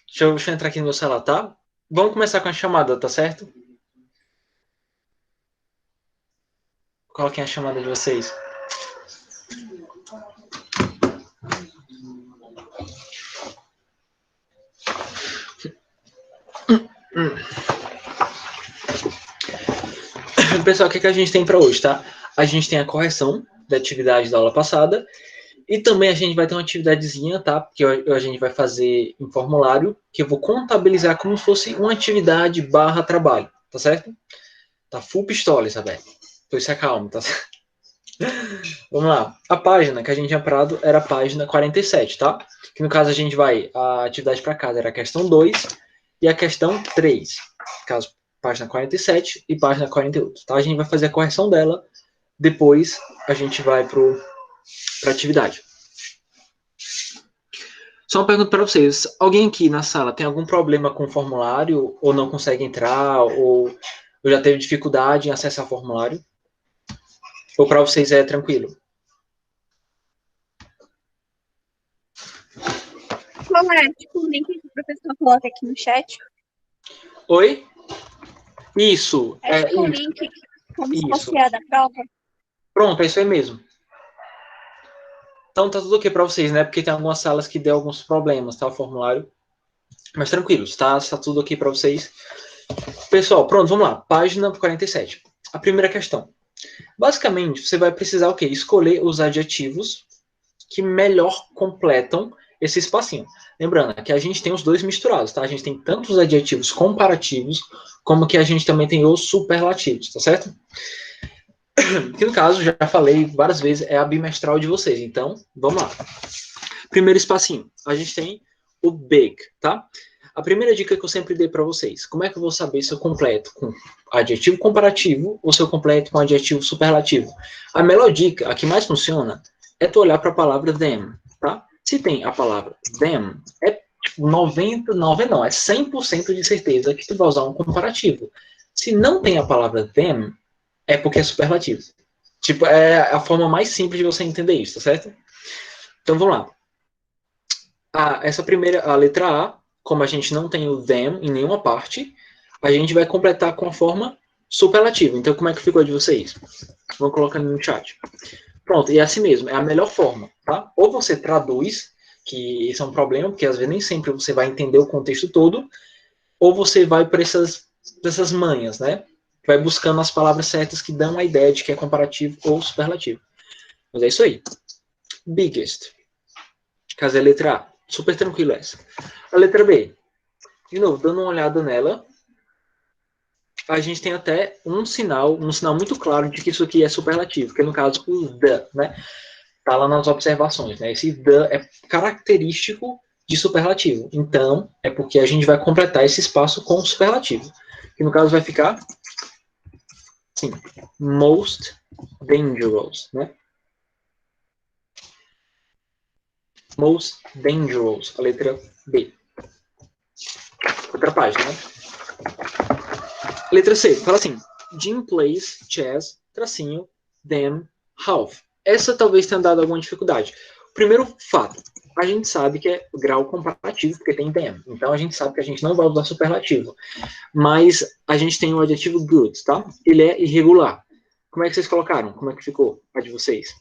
Deixa eu entrar aqui no meu celular, tá? Vamos começar com a chamada, tá certo? Coloquem a chamada de vocês. Pessoal, o que a gente tem para hoje, tá? A gente tem a correção da atividade da aula passada e também a gente vai ter uma atividadezinha, tá? Que a gente vai fazer em formulário, que eu vou contabilizar como se fosse uma atividade barra trabalho, tá certo? Tá full pistola, Isabel. Então se acalme, tá certo? Vamos lá. A página que a gente tinha parado era a página 47, tá? Que no caso a gente vai, a atividade para casa era a questão 2 e a questão 3. Caso página 47 e página 48, tá? A gente vai fazer a correção dela, depois a gente vai para a atividade. Só uma pergunta para vocês. Alguém aqui na sala tem algum problema com o formulário, ou não consegue entrar, ou já teve dificuldade em acessar o formulário? Ou para vocês é tranquilo? Qual é, tipo, o link que o professor coloca aqui no chat? Oi? Isso. É tipo o link como se Isso. fosse a da prova? Pronto, é isso aí mesmo. Então tá tudo ok para vocês, né? Porque tem algumas salas que deu alguns problemas, tá? O formulário. Mas tranquilos, tá? Está tudo ok para vocês. Pessoal, pronto, vamos lá. Página 47. A primeira questão. Basicamente, você vai precisar o quê? Escolher os adjetivos que melhor completam esse espacinho. Lembrando que a gente tem os dois misturados, tá? A gente tem tanto os adjetivos comparativos, como que a gente também tem os superlativos, tá certo? Que no caso, já falei várias vezes, é a bimestral de vocês. Então, vamos lá. Primeiro espacinho, a gente tem o big, tá? A primeira dica que eu sempre dei para vocês, como é que eu vou saber se eu completo com adjetivo comparativo ou se eu completo com adjetivo superlativo? A melhor dica, a que mais funciona, é tu olhar para a palavra them, tá? Se tem a palavra them, é 99 não, é 100% de certeza que tu vai usar um comparativo. Se não tem a palavra them, é porque é superlativo. Tipo, é a forma mais simples de você entender isso, tá certo? Então vamos lá. Essa primeira, a letra A, como a gente não tem o them em nenhuma parte, a gente vai completar com a forma superlativa. Então, como é que ficou de vocês? Vão colocando no chat. Pronto, e é assim mesmo, é a melhor forma, tá? Ou você traduz, que isso é um problema, porque às vezes nem sempre você vai entender o contexto todo, ou você vai para essas manhas, né? Vai buscando as palavras certas que dão a ideia de que é comparativo ou superlativo. Mas é isso aí. Biggest. Caso é a letra A. Super tranquilo essa. A letra B. De novo, dando uma olhada nela, a gente tem até um sinal muito claro de que isso aqui é superlativo, que é no caso o the, né? Tá lá nas observações, né? Esse the é característico de superlativo. Então, é porque a gente vai completar esse espaço com o superlativo. Que no caso vai ficar assim, most dangerous, né? Most dangerous, a letra B. Outra página, né? Letra C, fala assim, Jim plays chess, tracinho, them, half. Essa talvez tenha dado alguma dificuldade. Primeiro fato, a gente sabe que é grau comparativo, porque tem them. Então a gente sabe que a gente não vai usar superlativo. Mas a gente tem o adjetivo good, tá? Ele é irregular. Como é que vocês colocaram? Como é que ficou a de vocês?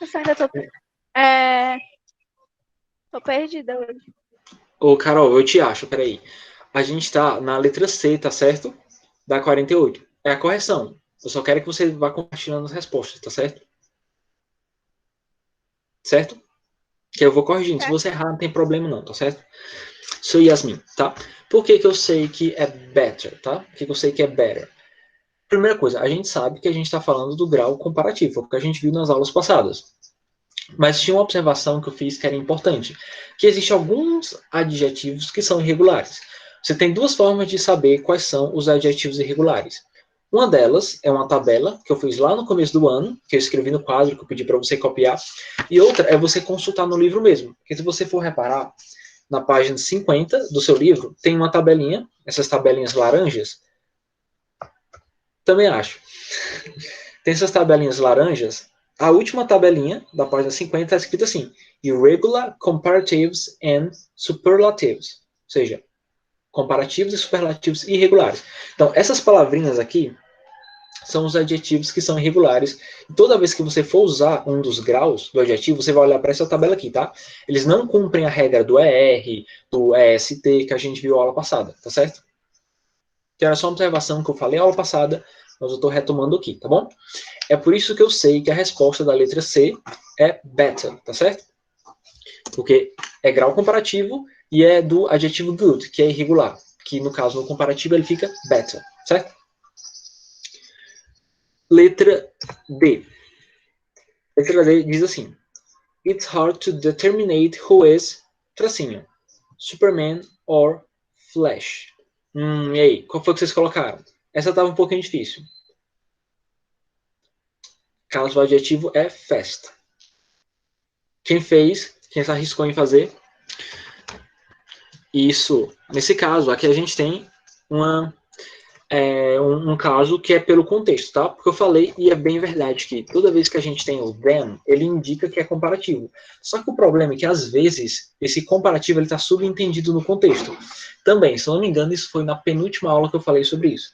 Eu ainda tô perdida hoje. Ô, Carol, eu te acho, peraí. A gente tá na letra C, tá certo? Da 48. É a correção. Eu só quero que você vá compartilhando as respostas, tá certo? Certo? Que eu vou corrigindo. Se você errar, não tem problema não, tá certo? Sou Yasmin, tá? Por que eu sei que é better, tá? Por que eu sei que é better? Primeira coisa, a gente sabe que a gente está falando do grau comparativo, porque a gente viu nas aulas passadas. Mas tinha uma observação que eu fiz que era importante, que existem alguns adjetivos que são irregulares. Você tem duas formas de saber quais são os adjetivos irregulares. Uma delas é uma tabela que eu fiz lá no começo do ano, que eu escrevi no quadro, que eu pedi para você copiar. E outra é você consultar no livro mesmo. Porque se você for reparar, na página 50 do seu livro, tem uma tabelinha, essas tabelinhas laranjas, Também acho. Tem essas tabelinhas laranjas. A última tabelinha da página 50 está escrito assim: Irregular Comparatives and Superlatives. Ou seja, comparativos e superlativos irregulares. Então, essas palavrinhas aqui são os adjetivos que são irregulares. E toda vez que você for usar um dos graus do adjetivo, você vai olhar para essa tabela aqui, tá? Eles não cumprem a regra do ER, do EST, que a gente viu na aula passada, tá certo? Que era só uma observação que eu falei na aula passada, mas eu estou retomando aqui, tá bom? É por isso que eu sei que a resposta da letra C é better, tá certo? Porque é grau comparativo e é do adjetivo good, que é irregular, que no caso no comparativo ele fica better, certo? Letra D. Letra D diz assim: It's hard to determine who is, tracinho, Superman or Flash. E aí, qual foi que vocês colocaram? Essa estava um pouquinho difícil. Caso o adjetivo é fast. Quem fez? Quem se arriscou em fazer? Isso. Nesse caso, aqui a gente tem um caso que é pelo contexto, tá? Porque eu falei, e é bem verdade, que toda vez que a gente tem o them, ele indica que é comparativo. Só que o problema é que, às vezes, esse comparativo está subentendido no contexto. Também, se eu não me engano, isso foi na penúltima aula que eu falei sobre isso.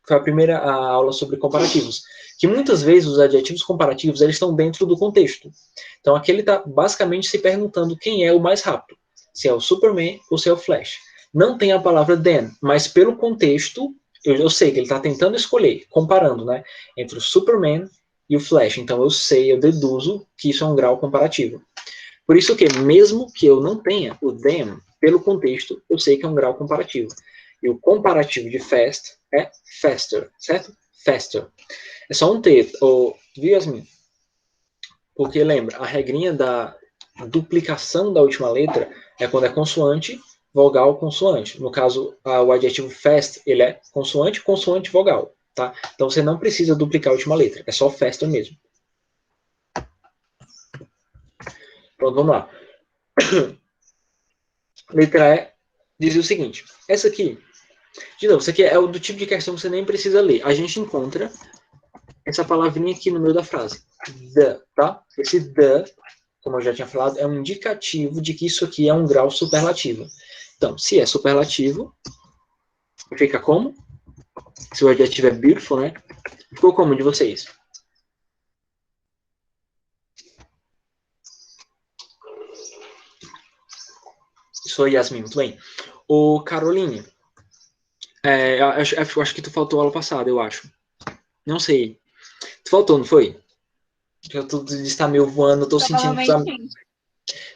Foi a primeira aula sobre comparativos. Que muitas vezes os adjetivos comparativos eles estão dentro do contexto. Então aqui ele está basicamente se perguntando quem é o mais rápido. Se é o Superman ou se é o Flash. Não tem a palavra then, mas pelo contexto, eu sei que ele está tentando escolher, comparando, né, entre o Superman e o Flash. Então eu sei, eu deduzo que isso é um grau comparativo. Por isso que, mesmo que eu não tenha o them, pelo contexto, eu sei que é um grau comparativo. E o comparativo de fast é faster, certo? Faster. É só um T, viu, Yasmin? Porque lembra, a regrinha da duplicação da última letra é quando é consoante, vogal, consoante. No caso, o adjetivo fast, ele é consoante, consoante, vogal. Tá? Então você não precisa duplicar a última letra, é só faster mesmo. Pronto, vamos lá. Letra E dizia o seguinte: essa aqui, de novo, isso aqui é o do tipo de questão que você nem precisa ler. A gente encontra essa palavrinha aqui no meio da frase. The, tá? Esse the, como eu já tinha falado, é um indicativo de que isso aqui é um grau superlativo. Então, se é superlativo, fica como? Se o adjetivo é beautiful, né? Ficou como de vocês? Sou Yasmin, muito bem. O Caroline, acho que tu faltou aula passada, eu acho. Não sei. Tu faltou, não foi? Eu tô, está meio voando, eu tô sentindo que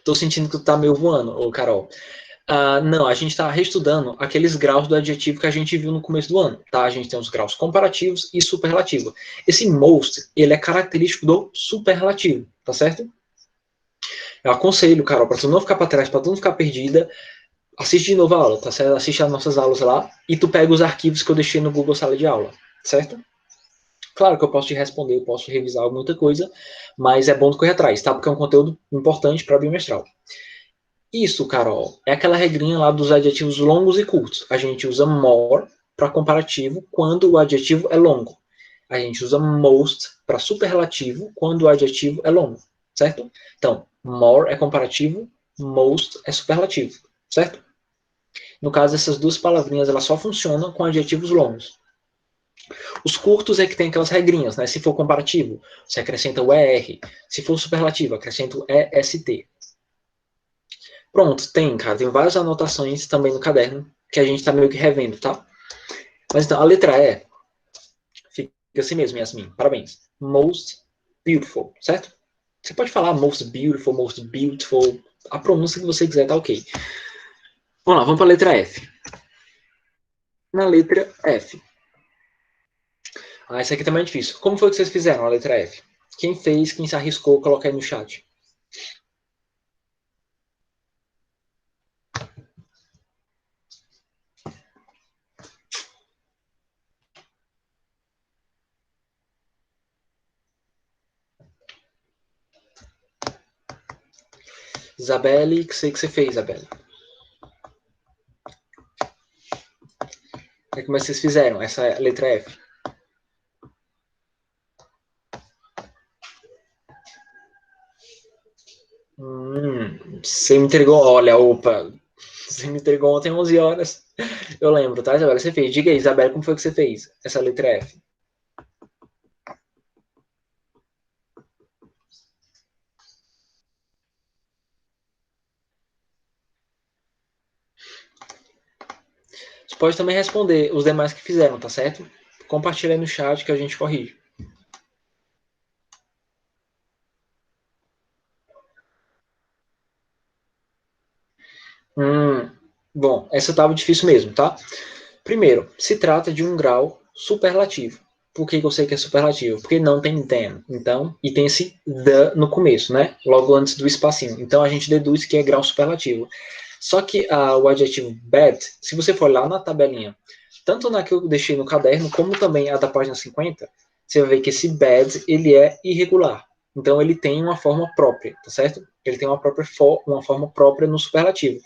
tô sentindo que tu tá meio voando, ô Carol. Não, a gente está reestudando aqueles graus do adjetivo que a gente viu no começo do ano, tá? A gente tem os graus comparativos e superlativo. Esse most, ele é característico do superlativo, tá certo? Eu aconselho, Carol, para tu não ficar para trás, para tu não ficar perdida, assiste de novo a aula, tá certo? Assiste as nossas aulas lá e tu pega os arquivos que eu deixei no Google Sala de Aula, certo? Claro que eu posso te responder, eu posso revisar muita coisa, mas é bom tu correr atrás, tá? Porque é um conteúdo importante para bimestral. Isso, Carol, é aquela regrinha lá dos adjetivos longos e curtos. A gente usa more para comparativo quando o adjetivo é longo. A gente usa most para superlativo quando o adjetivo é longo, certo? Então, more é comparativo, most é superlativo, certo? No caso, essas duas palavrinhas elas só funcionam com adjetivos longos. Os curtos é que tem aquelas regrinhas, né? Se for comparativo, você acrescenta o ER. Se for superlativo, acrescenta o EST. Pronto, tem, cara. Tem várias anotações também no caderno que a gente tá meio que revendo, tá? Mas então, a letra E fica assim mesmo, Yasmin. Parabéns. Most beautiful, certo? Você pode falar most beautiful. A pronúncia que você quiser tá ok. Vamos lá, vamos para a letra F. Na letra F. Essa aqui também é difícil. Como foi que vocês fizeram a letra F? Quem fez, quem se arriscou, coloca aí no chat. Isabelle, que sei que você fez, Isabelle. Como é que vocês fizeram essa letra F? Você me entregou, olha, opa, você me entregou ontem 11 horas. Eu lembro, tá, Isabela? Você fez. Diga aí, Isabela, como foi que você fez essa letra F? Você pode também responder os demais que fizeram, tá certo? Compartilha aí no chat que a gente corrige. Bom, essa estava difícil mesmo, tá? Primeiro, se trata de um grau superlativo. Por que eu sei que é superlativo? Porque não tem than. Então, e tem esse the no começo, né? Logo antes do espacinho. Então a gente deduz que é grau superlativo. Só que o adjetivo bad, se você for lá na tabelinha, tanto na que eu deixei no caderno, como também a da página 50, você vai ver que esse bad, ele é irregular. Então ele tem uma forma própria, tá certo? Ele tem uma forma própria no superlativo.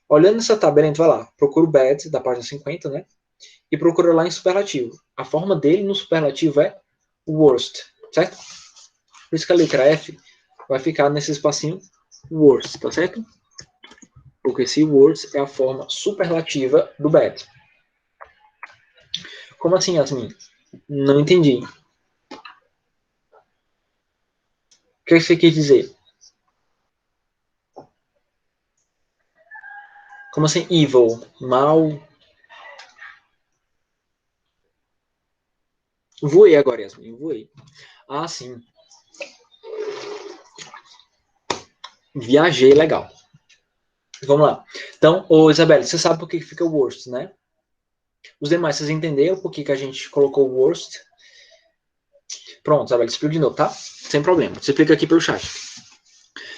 Olhando essa tabela, a gente vai lá, procura o bad da página 50, né? E procura lá em superlativo. A forma dele no superlativo é worst, certo? Por isso que a letra F vai ficar nesse espacinho worst, tá certo? Porque esse worst é a forma superlativa do bad. Como assim, Yasmin? Não entendi. O que você quis dizer? Como assim evil? Mal? Voei agora, Yasmin, voei. Ah, sim. Viajei, legal. Vamos lá. Então, ô Isabelle, você sabe por que fica worst, né? Os demais, vocês entenderam por que a gente colocou worst? Pronto, Isabelle, explico de novo, tá? Sem problema. Você explica aqui pelo chat.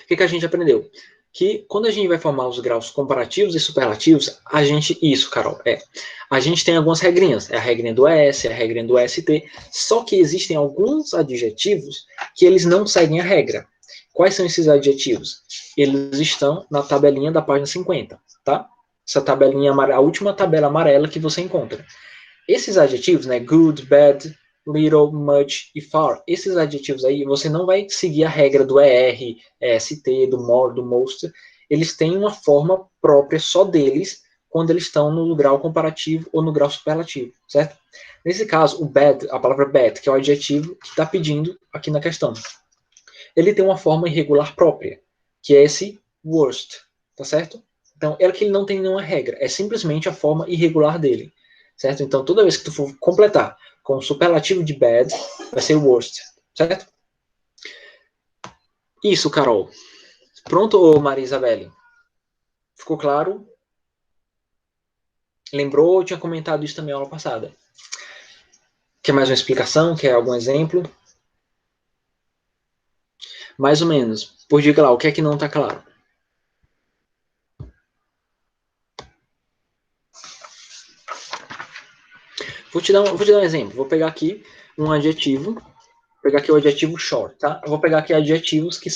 O que a gente aprendeu? Que quando a gente vai formar os graus comparativos e superlativos, a gente. Isso, Carol, a gente tem algumas regrinhas. É a regrinha do ES, é a regrinha do ST. Só que existem alguns adjetivos que eles não seguem a regra. Quais são esses adjetivos? Eles estão na tabelinha da página 50, tá? Essa tabelinha, a última tabela amarela que você encontra. Esses adjetivos, né, good, bad, little, much e far, esses adjetivos aí, você não vai seguir a regra do ER, ST, do more, do most. Eles têm uma forma própria só deles quando eles estão no grau comparativo ou no grau superlativo, certo? Nesse caso, o bad, a palavra bad, que é o adjetivo que está pedindo aqui na questão, ele tem uma forma irregular própria, que é esse worst, tá certo? Então, é que ele não tem nenhuma regra, é simplesmente a forma irregular dele, certo? Então, toda vez que tu for completar com o superlativo de bad, vai ser worst, certo? Isso, Carol. Pronto, Maria Isabelle? Ficou claro? Lembrou? Eu tinha comentado isso também na aula passada. Quer mais uma explicação? Quer algum exemplo? Mais ou menos. Por diga lá, o que é que não está claro? Vou te dar um exemplo. Vou pegar aqui um adjetivo. Vou pegar aqui o adjetivo short, tá? Eu vou pegar aqui adjetivos que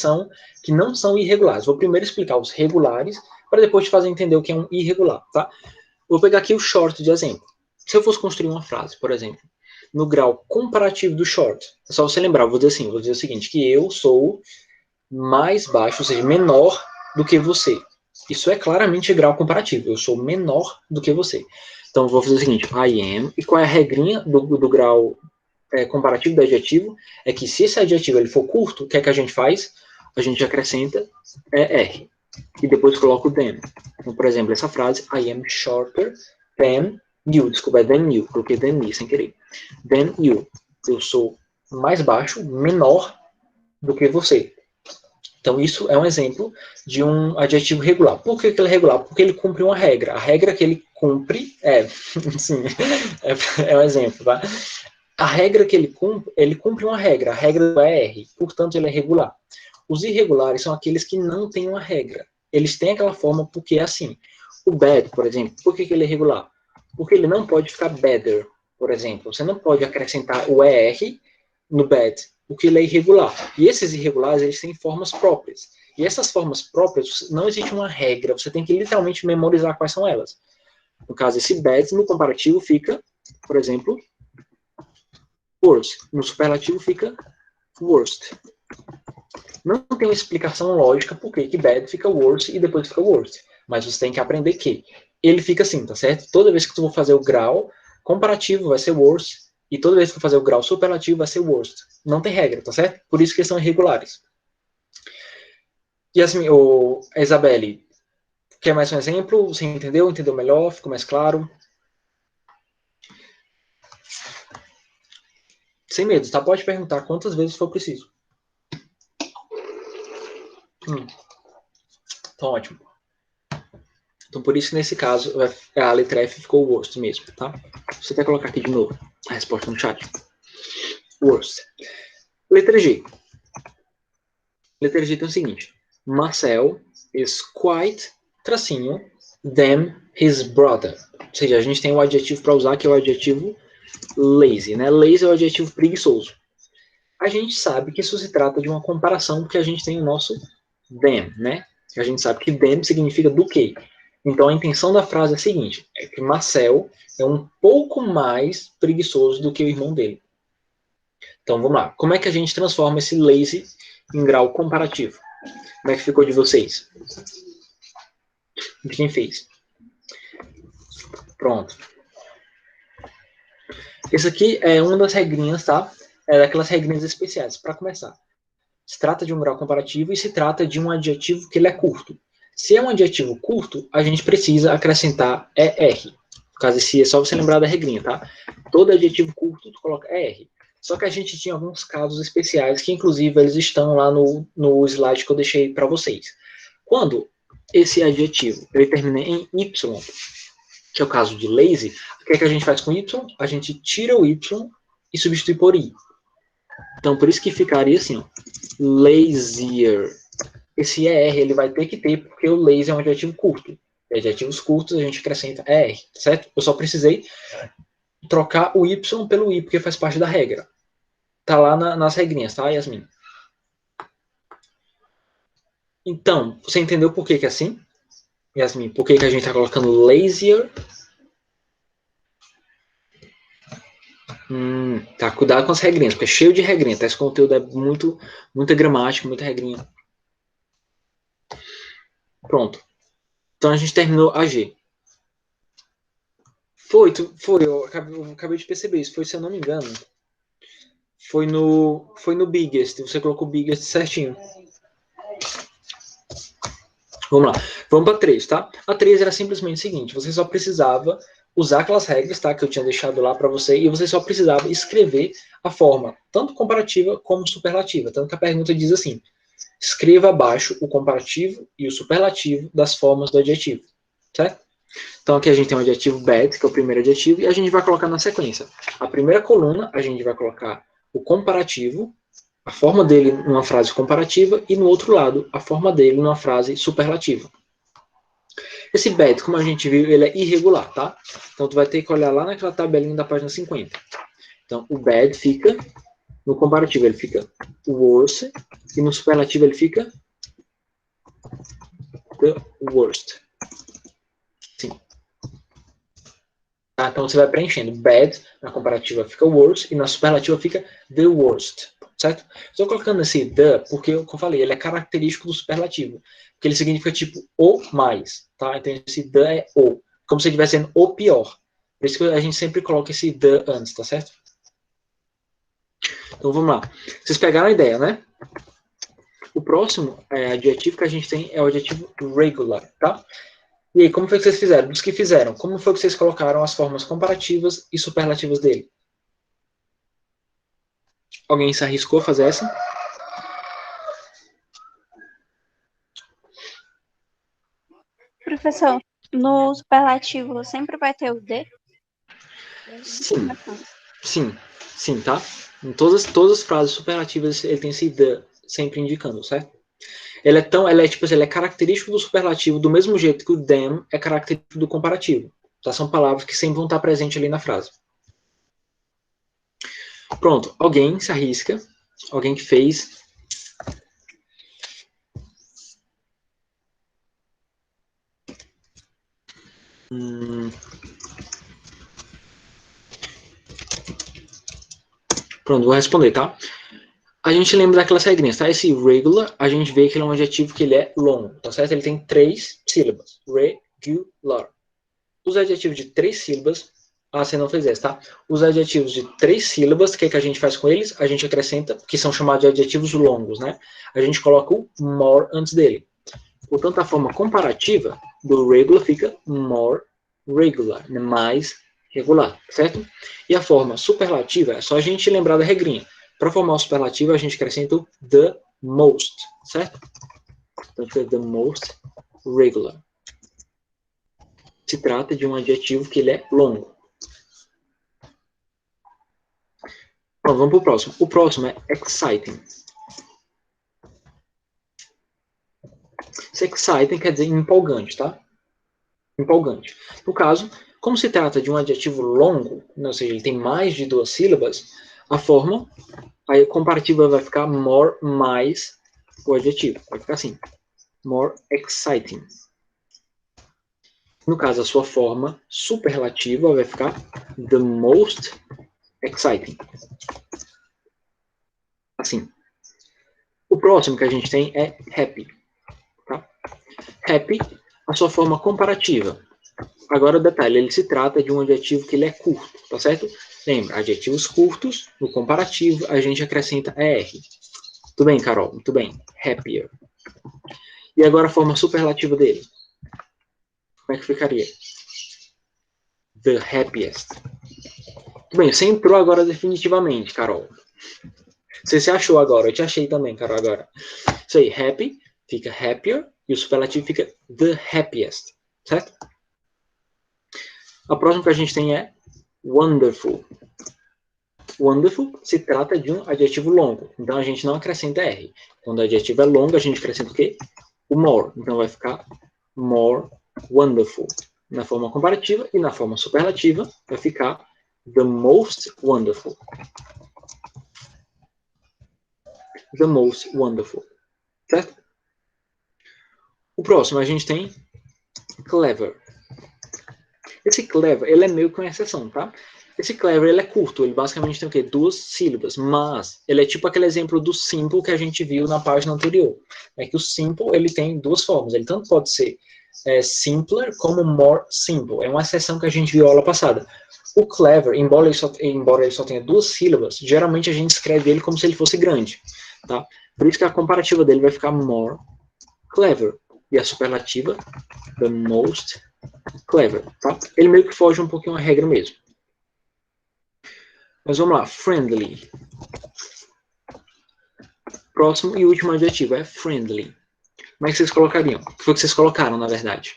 não são irregulares. Vou primeiro explicar os regulares, para depois te fazer entender o que é um irregular, tá? Vou pegar aqui o short de exemplo. Se eu fosse construir uma frase, por exemplo, no grau comparativo do short, é só você lembrar, vou dizer assim, vou dizer o seguinte, que eu sou mais baixo, ou seja, menor do que você. Isso é claramente grau comparativo. Eu sou menor do que você. Então, vou fazer o seguinte, I am, e qual é a regrinha do grau comparativo do adjetivo? É que se esse adjetivo ele for curto, o que é que a gente faz? A gente acrescenta R. E depois coloca o than. Então, por exemplo, essa frase, I am shorter than you. Desculpa, é than you. Coloquei than me sem querer. Than you. Eu sou mais baixo, menor do que você. Então, isso é um exemplo de um adjetivo regular. Por que ele é regular? Porque ele cumpre uma regra. A regra que ele cumpre sim, é um exemplo, tá? A regra que ele cumpre uma regra. A regra do ER, portanto, ele é regular. Os irregulares são aqueles que não têm uma regra. Eles têm aquela forma porque é assim. O bad, por exemplo, por que ele é regular? Porque ele não pode ficar better, por exemplo. Você não pode acrescentar o ER no bad, porque ele é irregular. E esses irregulares, eles têm formas próprias. E essas formas próprias, não existe uma regra, você tem que literalmente memorizar quais são elas. No caso, esse bad, no comparativo, fica, por exemplo, worst. No superlativo, fica worst. Não tem uma explicação lógica por que bad fica worse e depois fica worst. Mas você tem que aprender que ele fica assim, tá certo? Toda vez que tu for fazer o grau comparativo vai ser worse e toda vez que for fazer o grau superlativo vai ser worst. Não tem regra, tá certo? Por isso que eles são irregulares. E assim, a Isabelle, quer mais um exemplo? Você entendeu? Entendeu melhor? Ficou mais claro? Sem medo, tá? Pode perguntar quantas vezes for preciso. Então, ótimo. Então, por isso, nesse caso, a letra F ficou worst mesmo, tá? Você quer colocar aqui de novo a resposta no chat. Worst. Letra G. Letra G tem o seguinte. Marcel is quite, tracinho, than his brother. Ou seja, a gente tem um adjetivo para usar, que é o adjetivo lazy, né? Lazy é o adjetivo preguiçoso. A gente sabe que isso se trata de uma comparação, porque a gente tem o nosso than, né? A gente sabe que than significa do que. Então a intenção da frase é a seguinte: é que Marcel é um pouco mais preguiçoso do que o irmão dele. Então vamos lá. Como é que a gente transforma esse lazy em grau comparativo? Como é que ficou de vocês? De quem fez? Pronto. Esse aqui é uma das regrinhas, tá? É daquelas regrinhas especiais. Para começar, se trata de um grau comparativo e se trata de um adjetivo que ele é curto. Se é um adjetivo curto, a gente precisa acrescentar ER. No caso, esse é só você lembrar da regrinha, tá? Todo adjetivo curto, tu coloca ER. Só que a gente tinha alguns casos especiais que, inclusive, eles estão lá no slide que eu deixei para vocês. Quando esse adjetivo ele termina em Y, que é o caso de lazy, o que é que a gente faz com Y? A gente tira o Y e substitui por I. Então, por isso que ficaria assim, ó, lazier. Esse ER ele vai ter que ter, porque o lazy é um adjetivo curto. E adjetivos curtos a gente acrescenta ER, certo? Eu só precisei trocar o Y pelo I, porque faz parte da regra. Tá lá nas regrinhas, tá, Yasmin? Então, você entendeu por que é assim? Yasmin, por que a gente tá colocando lazier? Tá, cuidado com as regrinhas, porque é cheio de regrinha, tá? Esse conteúdo é muita gramática, muita regrinha. Pronto. Então a gente terminou a G. Foi, eu acabei de perceber isso. Foi, se eu não me engano, foi no biggest. Você colocou o biggest certinho. Vamos lá. Vamos para 3, tá? A 3 era simplesmente o seguinte: você só precisava usar aquelas regras, tá? Que eu tinha deixado lá para você, e você só precisava escrever a forma, tanto comparativa como superlativa. Tanto que a pergunta diz assim: escreva abaixo o comparativo e o superlativo das formas do adjetivo, certo? Então aqui a gente tem o adjetivo bad, que é o primeiro adjetivo, e a gente vai colocar na sequência. A primeira coluna a gente vai colocar o comparativo, a forma dele numa frase comparativa, e no outro lado, a forma dele numa frase superlativa. Esse bad, como a gente viu, ele é irregular, tá? Então tu vai ter que olhar lá naquela tabelinha da página 50. Então o bad fica, no comparativo ele fica worse, e no superlativo ele fica the worst. Sim. Tá? Então você vai preenchendo. Bad, na comparativa fica worse, e na superlativa fica the worst. Certo? Estou colocando esse the porque, como eu falei, ele é característico do superlativo. Porque ele significa tipo o mais. Tá? Então esse the é o. Como se ele estivesse sendo o pior. Por isso que a gente sempre coloca esse the antes, tá certo? Então vamos lá. Vocês pegaram a ideia, né? O próximo adjetivo que a gente tem é o adjetivo regular, tá? E aí, como foi que vocês fizeram? Dos que fizeram, como foi que vocês colocaram as formas comparativas e superlativas dele? Alguém se arriscou a fazer essa? Professor, no superlativo sempre vai ter o D? Sim, tá? Em todas as frases superlativas ele tem esse the sempre indicando, certo? Ele é característico do superlativo do mesmo jeito que o them é característico do comparativo. Tá? São palavras que sempre vão estar presentes ali na frase. Pronto, alguém se arrisca, alguém que fez. Pronto, vou responder, tá? A gente lembra daquelas regrinhas, tá? Esse regular, a gente vê que ele é um adjetivo que ele é longo, tá certo? Ele tem 3 sílabas. Regular. Os adjetivos de 3 sílabas... Ah, você não fez essa, tá? Os adjetivos de 3 sílabas, o que a gente faz com eles? A gente acrescenta, que são chamados de adjetivos longos, né? A gente coloca o more antes dele. Portanto, a forma comparativa do regular fica more regular, né? Mais regular, certo? E a forma superlativa é só a gente lembrar da regrinha. Para formar o superlativo, a gente acrescenta o the most, certo? Então, fica the most regular. Se trata de um adjetivo que ele é longo. Pronto, vamos para o próximo. O próximo é exciting. Esse exciting quer dizer empolgante, tá? Empolgante. No caso, como se trata de um adjetivo longo, ou seja, ele tem mais de 2 sílabas, a forma, a comparativa vai ficar more mais o adjetivo. Vai ficar assim. More exciting. No caso, a sua forma superlativa vai ficar the most exciting. Assim. O próximo que a gente tem é happy. Tá? Happy, a sua forma comparativa. Agora o detalhe, ele se trata de um adjetivo que ele é curto, tá certo? Lembra, adjetivos curtos, no comparativo, a gente acrescenta ER. Muito bem, Carol, muito bem. Happier. E agora a forma superlativa dele. Como é que ficaria? The happiest. Muito bem, você entrou agora definitivamente, Carol. Você se achou agora, eu te achei também, Carol, agora. Isso aí, happy, fica happier, e o superlativo fica the happiest, certo? A próxima que a gente tem é wonderful. Wonderful se trata de um adjetivo longo, então a gente não acrescenta R. Quando o adjetivo é longo, a gente acrescenta o quê? O more. Então vai ficar more wonderful na forma comparativa, e na forma superlativa vai ficar the most wonderful. The most wonderful. Certo? O próximo a gente tem clever. Esse clever, ele é meio que uma exceção, tá? Esse clever, ele é curto, ele basicamente tem o quê? 2 sílabas, mas ele é tipo aquele exemplo do simple que a gente viu na página anterior. É que o simple, ele tem 2 formas, ele tanto pode ser simpler como more simple. É uma exceção que a gente viu na aula passada. O clever, embora ele só tenha 2 sílabas, geralmente a gente escreve ele como se ele fosse grande, tá? Por isso que a comparativa dele vai ficar more clever. E a superlativa, the most clever, tá? Ele meio que foge um pouquinho à regra mesmo. Mas vamos lá, friendly. Próximo e último adjetivo é friendly. Como é que vocês colocariam? O que foi que vocês colocaram, na verdade?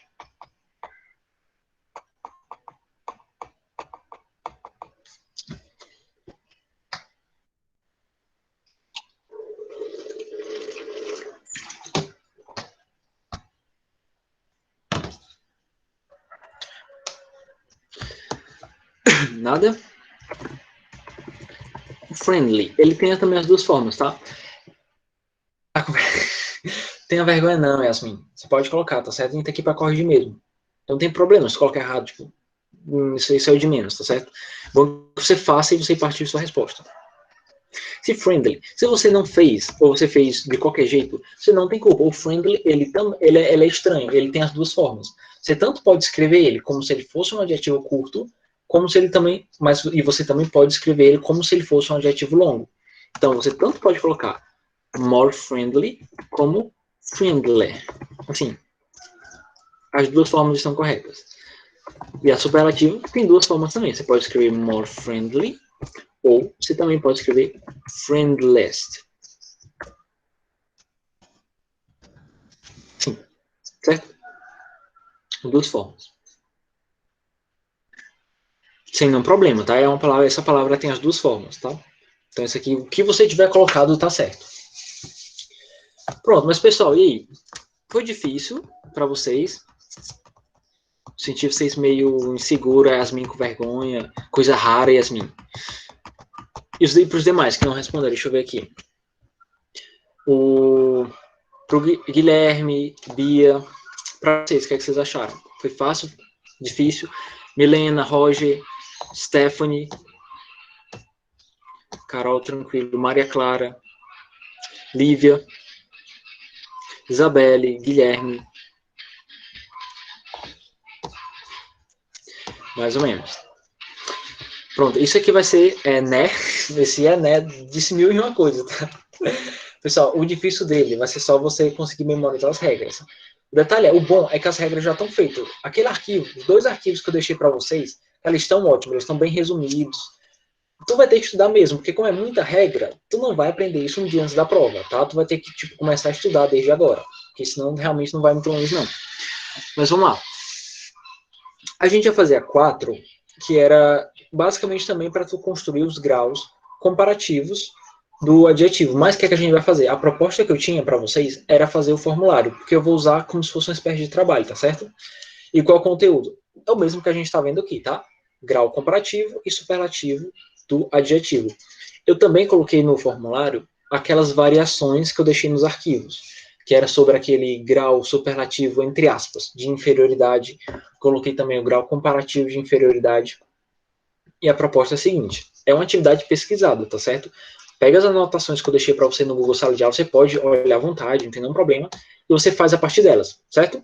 Nada? Friendly. Ele tem também as 2 formas, tá? Tenha vergonha não, Yasmin. Você pode colocar, tá certo? A gente tá aqui pra corrigir mesmo. Então não tem problema se colocar errado, tipo, isso é o de menos, tá certo? Bom que você faça e você partir de sua resposta. Se friendly, se você não fez, ou você fez de qualquer jeito, você não tem culpa. O friendly, ele é estranho, ele tem as 2 formas. Você tanto pode escrever ele como se ele fosse um adjetivo curto, como se ele também, e você também pode escrever ele como se ele fosse um adjetivo longo. Então, você tanto pode colocar more friendly, como friendly. Assim, as 2 formas estão corretas. E a superlativa tem 2 formas também. Você pode escrever more friendly, ou você também pode escrever friendliest. Sim, certo? 2 formas. Sem nenhum problema, tá? Essa palavra tem as 2 formas, tá? Então, isso aqui, o que você tiver colocado, tá certo. Pronto, mas pessoal, e aí? Foi difícil para vocês? Senti vocês meio insegura, Yasmin com vergonha, coisa rara, Yasmin. E para os demais que não responderam, deixa eu ver aqui. Pro Guilherme, Bia, para vocês, o que vocês acharam? Foi fácil? Difícil? Milena, Roger, Stephanie, Carol, tranquilo, Maria Clara, Lívia, Isabelle, Guilherme. Mais ou menos. Pronto, isso aqui vai ser né? Esse né disse mil e uma coisa, tá? Pessoal, o difícil dele vai ser só você conseguir memorizar as regras. O detalhe o bom é que as regras já estão feitas. Aquele arquivo, os 2 arquivos que eu deixei para vocês, eles estão ótimos, eles estão bem resumidos. Tu vai ter que estudar mesmo, porque como é muita regra, tu não vai aprender isso um dia antes da prova, tá? Tu vai ter que começar a estudar desde agora, porque senão realmente não vai muito longe, não. Mas vamos lá. A gente ia fazer a 4, que era basicamente também para tu construir os graus comparativos do adjetivo. Mas o que é que a gente vai fazer? A proposta que eu tinha para vocês era fazer o formulário, porque eu vou usar como se fosse uma espécie de trabalho, tá certo? E qual é o conteúdo? É o mesmo que a gente está vendo aqui, tá? Grau comparativo e superlativo do adjetivo. Eu também coloquei no formulário aquelas variações que eu deixei nos arquivos, que era sobre aquele grau superlativo, entre aspas, de inferioridade. Coloquei também o grau comparativo de inferioridade. E a proposta é a seguinte: é uma atividade pesquisada, tá certo? Pega as anotações que eu deixei para você no Google Sala de Aula, você pode olhar à vontade, não tem nenhum problema, e você faz a partir delas, certo?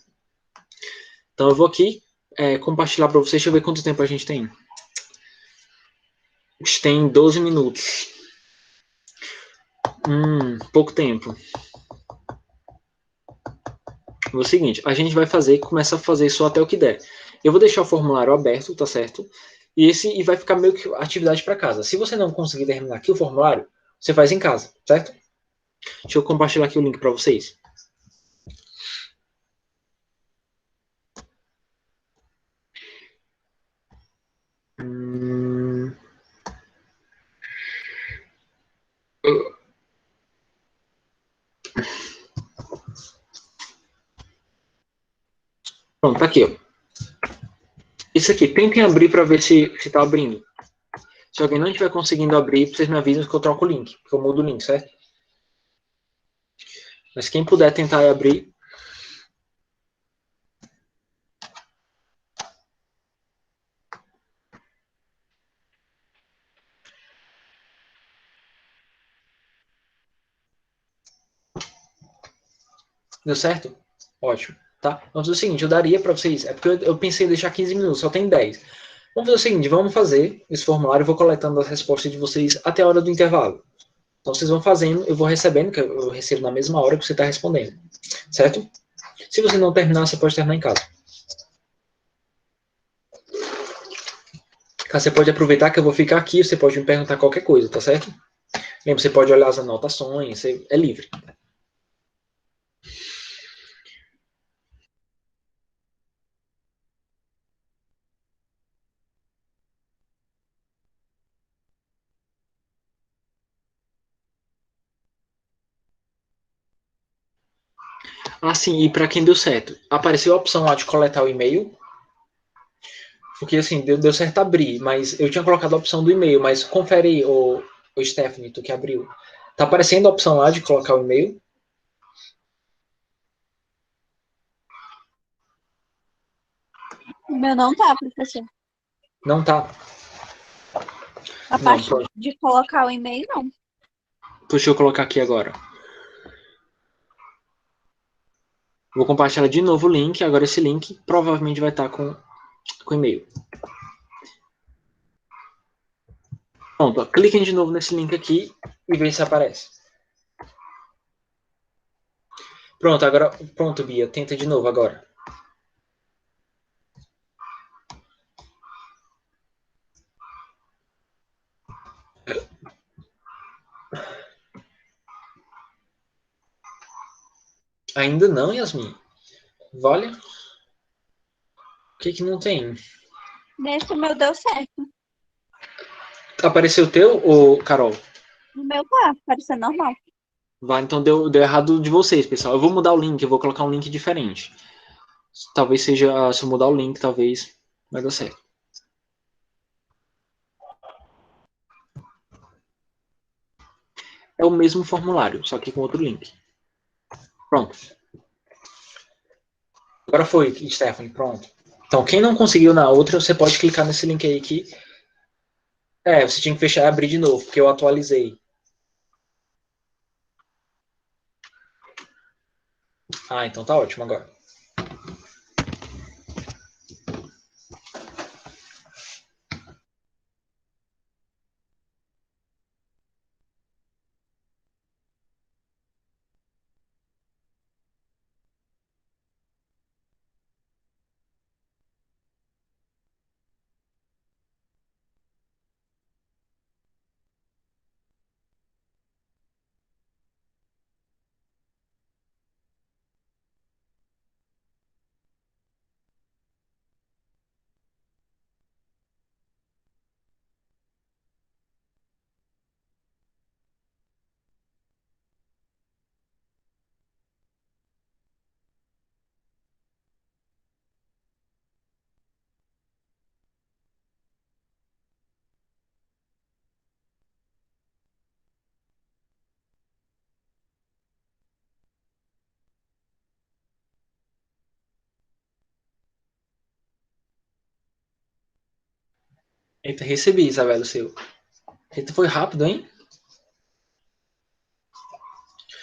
Então eu vou aqui compartilhar para vocês, deixa eu ver quanto tempo a gente tem. A gente tem 12 minutos. Pouco tempo. É o seguinte, a gente vai começar a fazer só até o que der. Eu vou deixar o formulário aberto, tá certo? E vai ficar meio que atividade para casa. Se você não conseguir terminar aqui o formulário, você faz em casa, certo? Deixa eu compartilhar aqui o link para vocês. Pronto, tá aqui, ó. Isso aqui, tentem abrir para ver se tá abrindo. Se alguém não estiver conseguindo abrir, vocês me avisam que eu troco o link, que eu mudo o link, certo? Mas quem puder tentar abrir. Deu certo? Ótimo. Tá? Vamos fazer o seguinte, eu daria para vocês, é porque eu pensei em deixar 15 minutos, só tem 10. Vamos fazer o seguinte, vamos fazer esse formulário, eu vou coletando as respostas de vocês até a hora do intervalo. Então vocês vão fazendo, eu vou recebendo, que eu recebo na mesma hora que você está respondendo. Certo? Se você não terminar, você pode terminar em casa. Você pode aproveitar que eu vou ficar aqui, você pode me perguntar qualquer coisa, tá certo? Lembra, você pode olhar as anotações, é livre. Ah, sim, e para quem deu certo, apareceu a opção lá de coletar o e-mail, porque assim, deu certo abrir, mas eu tinha colocado a opção do e-mail, mas confere aí, o Stephanie, tu que abriu. Tá aparecendo a opção lá de colocar o e-mail? O meu não tá, professor. Não tá. A Não, parte pode. de colocar o e-mail, não. Deixa eu colocar aqui agora. Vou compartilhar de novo o link, agora esse link provavelmente vai estar com e-mail. Pronto, ó, cliquem de novo nesse link aqui e veem se aparece. Pronto, agora. Pronto, Bia, tenta de novo agora. Ainda não, Yasmin? Olha. O que não tem? Nesse o meu deu certo. Apareceu o teu, ou Carol? O meu tá, parecendo normal. Vai, então deu errado de vocês, pessoal. Eu vou mudar o link, eu vou colocar um link diferente. Talvez seja, se eu mudar o link, talvez vai dar certo. É o mesmo formulário, só que com outro link. Pronto. Agora foi, Stephanie, pronto. Então, quem não conseguiu na outra, você pode clicar nesse link aí que... você tinha que fechar e abrir de novo, porque eu atualizei. Ah, então tá ótimo agora. Eita, recebi, Isabela, o seu. Eita, foi rápido, hein?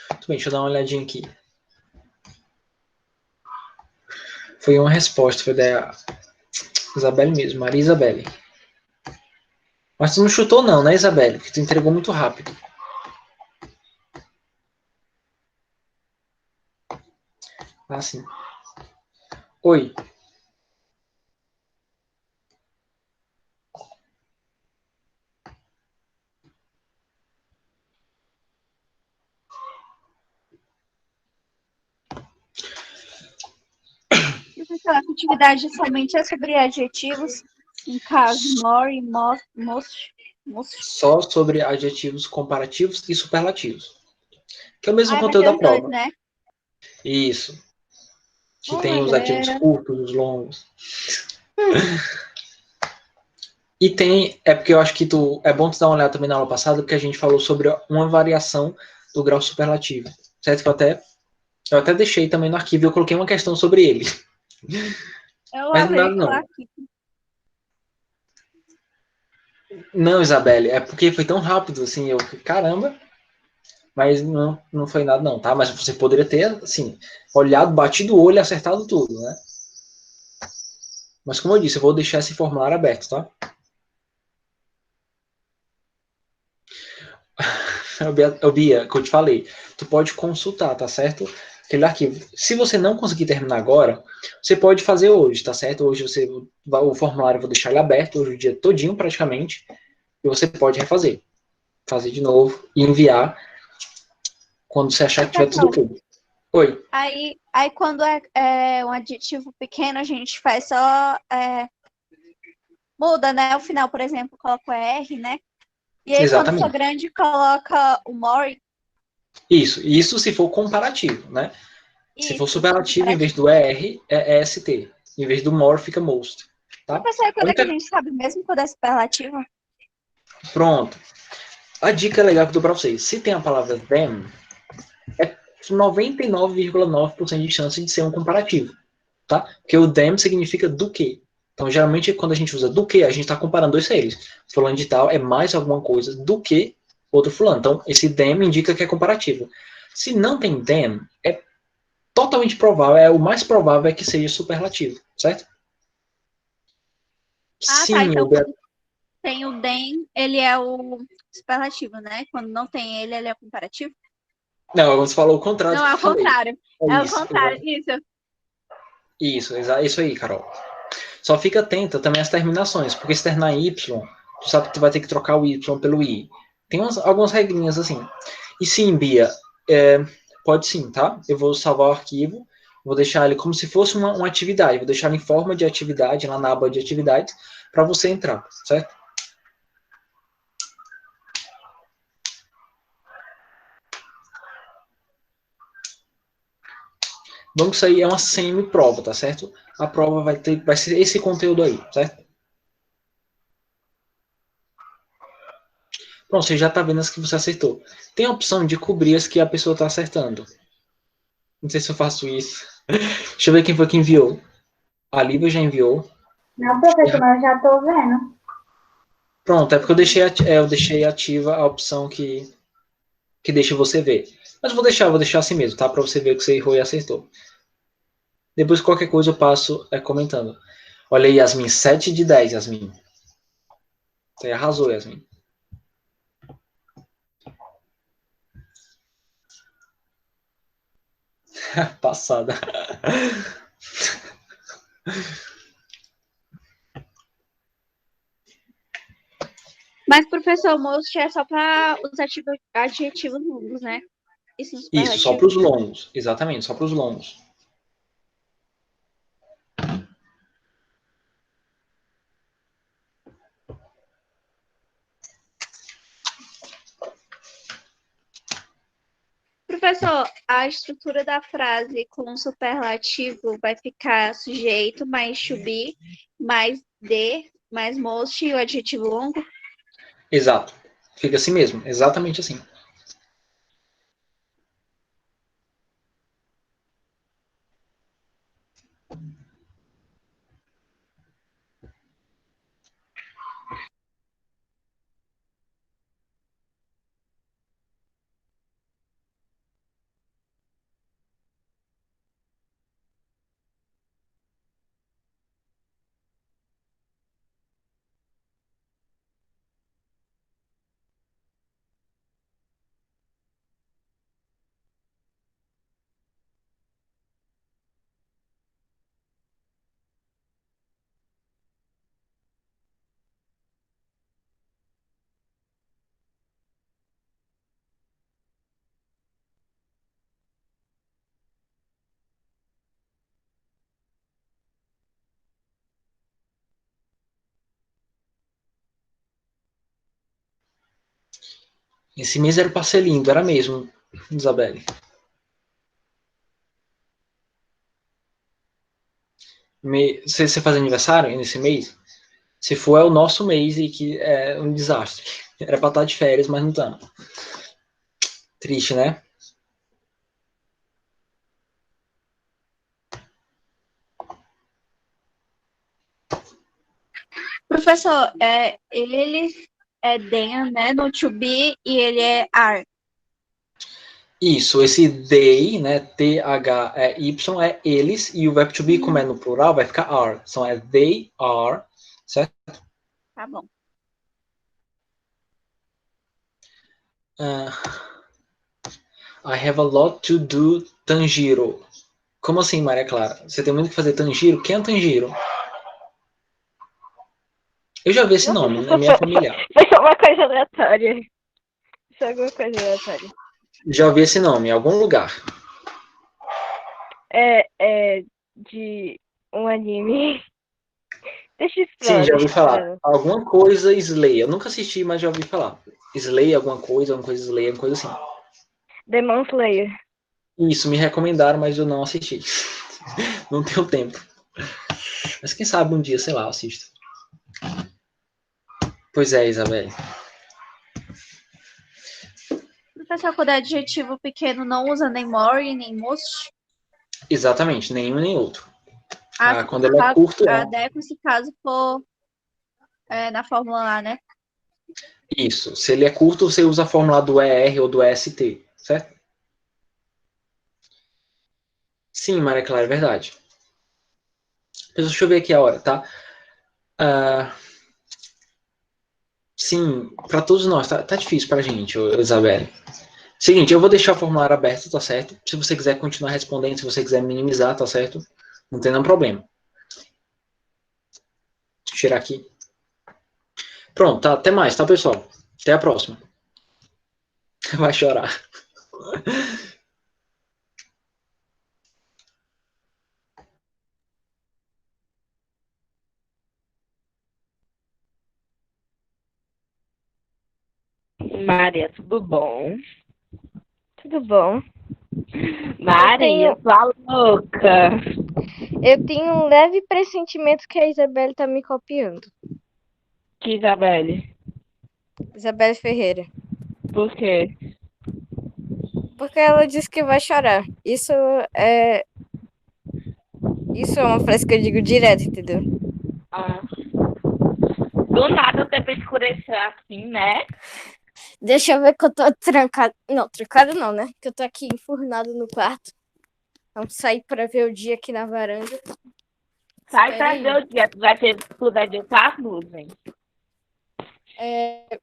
Tudo bem, deixa eu dar uma olhadinha aqui. Foi uma resposta, foi da Isabelle mesmo, Maria Isabelle. Mas tu não chutou não, né, Isabelle? Porque tu entregou muito rápido. Ah, sim. Oi. Professor, a atividade somente é sobre adjetivos, em caso more, most. Só sobre adjetivos comparativos e superlativos. Que é o mesmo Ai, vai conteúdo ter da os dois, prova. né? Isso. Que Oh, tem meu os adjetivos Deus. curtos, os longos. E tem, é porque eu acho que é bom tu dar uma olhada também na aula passada, porque a gente falou sobre uma variação do grau superlativo. Certo? Que eu até deixei também no arquivo, eu coloquei uma questão sobre ele. Eu Mas nada lavei lá não. aqui. Não, Isabelle, é porque foi tão rápido, assim, caramba, mas não foi nada não, tá? Mas você poderia ter, assim, olhado, batido o olho e acertado tudo, né? Mas como eu disse, eu vou deixar esse formulário aberto, tá? Bia, que eu te falei, tu pode consultar, tá certo? Aquele arquivo. Se você não conseguir terminar agora, você pode fazer hoje, tá certo? Hoje o formulário eu vou deixar ele aberto, hoje o dia todinho praticamente, e você pode refazer. Fazer de novo e enviar quando você achar que tiver tudo Professor, pronto. Oi. aí quando é um adjetivo pequeno, a gente faz só. Muda, né? O final, por exemplo, coloca o R, né? E aí, quando for Exatamente. grande, coloca o more. Isso se for comparativo, né? Se for Isso, superlativo, em vez comparativo. do ER, é ST. Em vez do more, fica most. Tá? Professor, A quando é que a única... gente sabe mesmo quando é superlativo? Pronto. A dica legal que eu dou para vocês. Se tem a palavra them, é 99,9% de chance de ser um comparativo. Tá? Porque o them significa do que. Então, geralmente, quando a gente usa do que, a gente está comparando dois seres. Fulano de tal é mais alguma coisa do que outro fulano. Então, esse them indica que é comparativo. Se não tem them, é totalmente provável, o mais provável é que seja superlativo, certo? Ah, tá. Sim, Então, quando tem o them, ele é o superlativo, né? Quando não tem ele, ele é o comparativo? não, você falou o contrário do Não, que é eu o falei. contrário. É É o isso, contrário. Isso. isso aí, Carol. Só fica atenta também às terminações, porque se terminar em Y, tu sabe que tu vai ter que trocar o Y pelo I. Tem algumas regrinhas assim. E sim, Bia, pode sim, tá? Eu vou salvar o arquivo, vou deixar ele como se fosse uma atividade, vou deixar ele em forma de atividade, lá na aba de atividades, para você entrar, certo? Vamos que isso aí é uma semi-prova, tá certo? A prova vai ser esse conteúdo aí, certo? Pronto, você já está vendo as que você acertou. Tem a opção de cobrir as que a pessoa está acertando. Não sei se eu faço isso. Deixa eu ver quem foi que enviou. A Lívia já enviou. Não, professor, mas eu já estou vendo. Pronto, é porque eu deixei ativa a opção que que deixa você ver. Mas vou deixar assim mesmo, tá? Para você ver o que você errou e acertou. Depois, qualquer coisa, eu passo comentando. Olha aí, Yasmin, 7 de 10, Yasmin. Você arrasou, Yasmin. Passada. Mas, professor, most é só para os adjetivos longos, né? E sim, Isso, só superlativo. para os longos. Exatamente, só para os longos. Professor, a estrutura da frase com superlativo vai ficar sujeito mais to be, mais de, mais most e o adjetivo longo? Exato. Fica assim mesmo, exatamente assim. Esse mês era para ser lindo, era mesmo, Isabelle. Você faz aniversário nesse mês? Se for, é o nosso mês e que é um desastre. Era para estar de férias, mas não estamos. Triste, né? Professor, ele é then, né, no to be, e ele é are. Isso, esse they, né, T-H-E-Y, é eles, e o verbo to be, como é no plural, vai ficar are. Então é they are, certo? Tá bom. I have a lot to do, Tanjiro. Como assim, Maria Clara? Você tem muito que fazer Tanjiro? Quem é Tanjiro? Eu já vi esse nome, é minha familiar. Foi só uma coisa aleatória. Só alguma coisa aleatória. Já ouvi esse nome em algum lugar. É de um anime. Deixa eu Sim, explorar, já deixa ouvi eu falar. explorar. Alguma coisa Slay. Eu nunca assisti, mas já ouvi falar. Slay, alguma coisa Slay, alguma coisa assim. Demon Slayer. Isso, me recomendaram, mas eu não assisti. Não tenho tempo. Mas quem sabe um dia, sei lá, eu assisto. Pois é, Isabelle. Professor, quando é adjetivo pequeno, não usa nem more nem most? Exatamente, nenhum nem outro. Se Quando ele é for curto, adequa se caso for na fórmula lá, né? Isso. Se ele é curto, você usa a fórmula do ER ou do EST, certo? Sim, Maria Clara, é verdade. Deixa eu ver aqui a hora, tá? Sim, para todos nós, tá difícil pra gente, Isabelle. Seguinte, eu vou deixar o formulário aberto, tá certo? Se você quiser continuar respondendo, se você quiser minimizar, tá certo? Não tem nenhum problema. Deixa eu tirar aqui. Pronto, tá, até mais, tá, pessoal? Até a próxima. Vai chorar. Maria, tudo bom? Tudo bom? Maria, sua louca. Eu tenho um leve pressentimento que a Isabelle tá me copiando. Que Isabelle? Isabelle Ferreira. Por quê? Porque ela disse que vai chorar. É. Isso é uma frase que eu digo direto, entendeu? Do nada o tempo escureceu assim, né? Deixa eu ver que eu tô trancada. Não, trancada não, né? Que eu tô aqui enfurnado no quarto. Vamos sair pra ver o dia aqui na varanda. Sai Espera pra aí. ver o dia. Tu vai ter tudo adiantar as nuvens. É,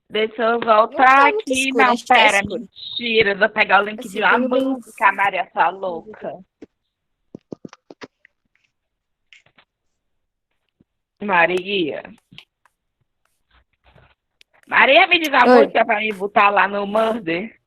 Deixa eu não voltar tá muito aqui. escuro, Não, acho que tá pera, escuro. mentira. Eu vou pegar o link Tá de uma subindo meio. música, a Maria tá louca. Maria. Maria, me diz a Oi. música pra me botar lá no Murder.